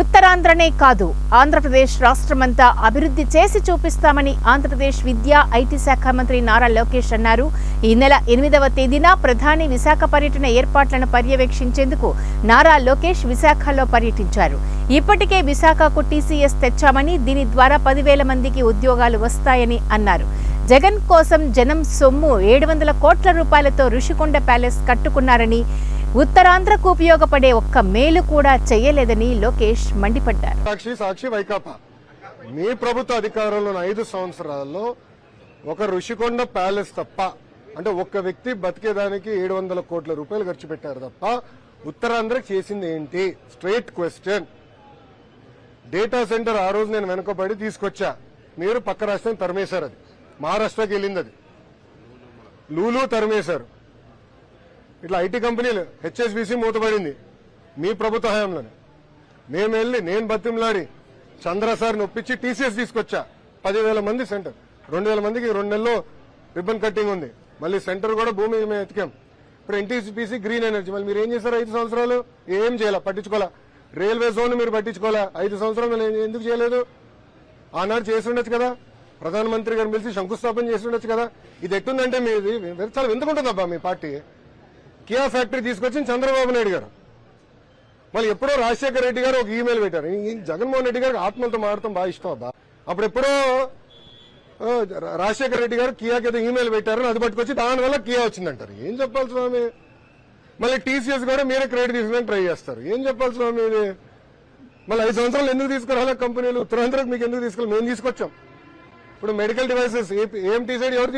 ఉత్తరాంధ్రనే కాదు ఆంధ్రప్రదేశ్ రాష్ట్రమంతా అభివృద్ధి చేసి చూపిస్తామని ఆంధ్రప్రదేశ్ విద్యా ఐటీ శాఖ మంత్రి నారా లోకేష్ అన్నారు. ఈ నెల 8వ తేదీన ప్రధాని విశాఖ పర్యటన ఏర్పాట్లను పర్యవేక్షించేందుకు నారా లోకేష్ విశాఖలో పర్యటించారు. ఇప్పటికే విశాఖకు టీసీఎస్ తెచ్చామని, దీని ద్వారా 10,000 మందికి ఉద్యోగాలు వస్తాయని అన్నారు. జగన్ కోసం జనం సొమ్ము 700 కోట్ల రూపాయలతో ఋషికొండ ప్యాలెస్ కట్టుకున్నారని, ఉత్తరాంధ్రకు ఉపయోగపడే ఒక్క మేలు కూడా చేయలేదని లోకేష్ మండిపడ్డారు. సాక్షి వైకాపా మీ ప్రభుత్వ అధికారంలో 5 సంవత్సరాల్లో ఒక ఋషికొండ ప్యాలెస్ తప్ప, అంటే ఒక్క వ్యక్తి బతికేదానికి 700 కోట్ల రూపాయలు ఖర్చు పెట్టారు తప్ప ఉత్తరాంధ్రకు చేసింది ఏంటి? Straight question. డేటా సెంటర్ ఆ రోజు నేను వెనుకబడి తీసుకొచ్చా, మీరు పక్క రాష్ట్రం తరిమేశారు. అది మహారాష్ట్రకి వెళ్ళింది. అది లూలు తరిమేశారు. ఇట్లా ఐటీ కంపెనీలు హెచ్ఎస్బీసీ మూతపడింది మీ ప్రభుత్వ హయాంలోనే. నేను బతిమలాడి చంద్రసారిని ఒప్పించి టీసీఎస్ తీసుకొచ్చా. 10,000 మంది సెంటర్, 2,000 మందికి 2 నెలల్లో రిబ్బన్ కట్టింగ్ ఉంది. మళ్ళీ సెంటర్ కూడా భూమి మేము ఎతికాం. ఇప్పుడు ఎన్టీపీసీ గ్రీన్ ఎనర్జీ మళ్ళీ మీరు ఏం చేశారు? 5 సంవత్సరాలు ఏం చేయాల, పట్టించుకోవాలా. రైల్వే జోన్ మీరు పట్టించుకోవాలా. 5 సంవత్సరాలు ఎందుకు చేయలేదు? ఆనాడు చేసి ఉండొచ్చు కదా, ప్రధానమంత్రి గారిని పిలిచి శంకుస్థాపన చేసి ఉండొచ్చు కదా. ఇది ఎట్టుందంటే మీది చాలా ఎందుకుంటుందబ్బా మీ పార్టీ. కియా ఫ్యాక్టరీ తీసుకొచ్చింది చంద్రబాబు నాయుడు గారు. మళ్ళీ ఎప్పుడో రాజశేఖర రెడ్డి గారు ఒక ఈమెయిల్ పెట్టారు. జగన్మోహన్ రెడ్డి గారికి ఆత్మలతో మాడటం బాగా ఇష్టం అబ్బా. అప్పుడు ఎప్పుడో రాజశేఖర రెడ్డి గారు కియాకి ఏదో ఈమెయిల్ పెట్టారని అది పట్టుకొచ్చి దానివల్ల కియా వచ్చిందంటారు. ఏం చెప్పాలి స్వామి? మళ్ళీ టీసీఎస్ కూడా మీరే క్రెడిట్ తీసుకుని ట్రై చేస్తారు. ఏం చెప్పాలి స్వామి ఇది? మళ్ళీ 5 సంవత్సరాలు ఎందుకు తీసుకురాలే కంపెనీలు? ఉత్తరాంధ్రకు మీకు ఎందుకు తీసుకెళ్ళి? మేము తీసుకొచ్చాం. ఇప్పుడు మెడికల్ డివైసెస్ ఏఎంటీ సైడ్ ఎవరు